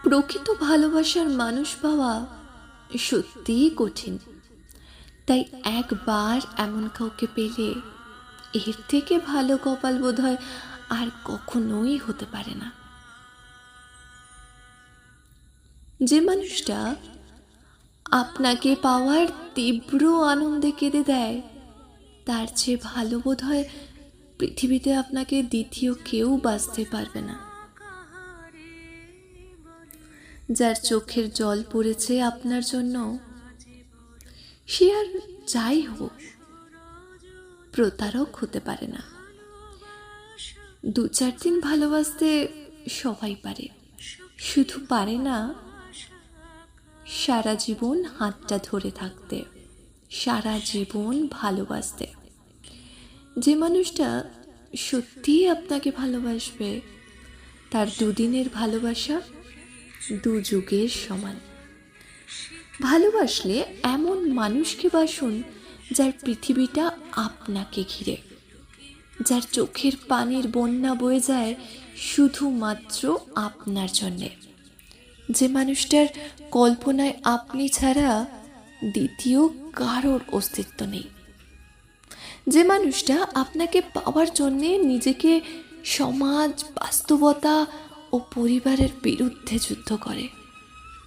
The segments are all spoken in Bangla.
প্রকৃত ভালোবাসার মানুষ পাওয়া সত্যিই কঠিন। তাই একবার এমন কাউকে পেলে এর থেকে ভালো কপাল বোধহয় আর কখনোই হতে পারে না। যে মানুষটা আপনাকে পাওয়ার তীব্র আনন্দে কেঁদে দেয়, তার চেয়ে ভালো বোধহয় পৃথিবীতে আপনাকে দ্বিতীয় কেউ বাঁচতে পারবে না। যার চোখের জল পড়েছে আপনার জন্য, সে আর যাই হোক প্রতারক হতে পারে না। 2-4 দিন ভালোবাসতে সবাই পারে, শুধু পারে না সারা জীবন হাতটা ধরে থাকতে, সারা জীবন ভালোবাসতে। যে মানুষটা সত্যিই আপনাকে ভালোবাসবে, তার 2 দিনের ভালোবাসা 2 যুগের সমান। ভালোবাসলে এমন মানুষকে বাসুন যার পৃথিবীটা আপনাকে ঘিরে, যার চোখের পানির বন্যা বয়ে যায় শুধুমাত্র আপনার জন্যে, যে মানুষটার কল্পনায় আপনি ছাড়া দ্বিতীয় কারোর অস্তিত্ব নেই, যে মানুষটা আপনাকে পাওয়ার জন্যে নিজেকে সমাজ, বাস্তবতা ও পরিবারের বিরুদ্ধে যুদ্ধ করে।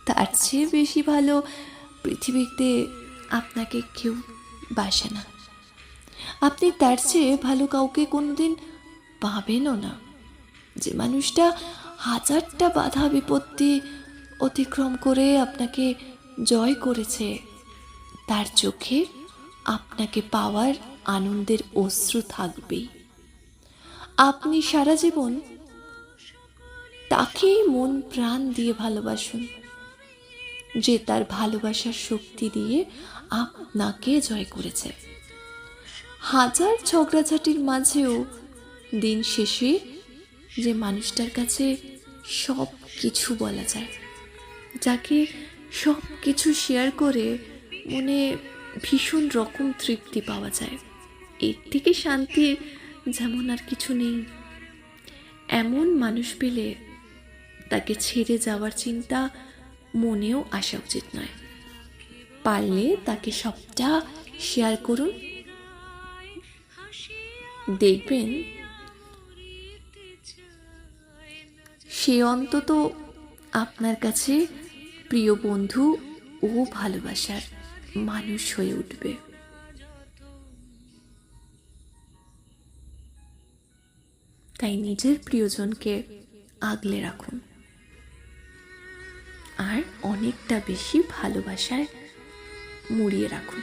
তার চেয়ে বেশি ভালো পৃথিবীতে আপনাকে কেউ বাসে না। আপনি তার চেয়ে ভালো কাউকে কোনোদিন পাবেনও না। যে মানুষটা 1000টা বাধা বিপত্তি অতিক্রম করে আপনাকে জয় করেছে, তার চোখে আপনাকে পাওয়ার আনন্দের অশ্রু থাকবেই। আপনি সারা জীবন তাকেই মন প্রাণ দিয়ে ভালোবাসুন, যে তার ভালোবাসার শক্তি দিয়ে আপনাকে জয় করেছে। 1000 ঝগড়াঝাটির মাঝেও দিন শেষে যে মানুষটার কাছে সব কিছু বলা যায়, যাকে সব কিছু শেয়ার করে মনে ভীষণ রকম তৃপ্তি পাওয়া যায়, এর থেকে শান্তি যেমন আর কিছু নেই। এমন মানুষ পেলে তাকে ছেড়ে যাওয়ার চিন্তা মনেও আসা উচিত নয়। পারলে তাকে সবটা শেয়ার করুন, দেখবেন সে অন্তত আপনার কাছে প্রিয় বন্ধু ও ভালোবাসার মানুষ হয়ে উঠবে। তাই নিজের প্রিয়জনকে আগলে রাখুন, আর অনেকটা বেশি ভালোবাসায় মুড়িয়ে রাখুন।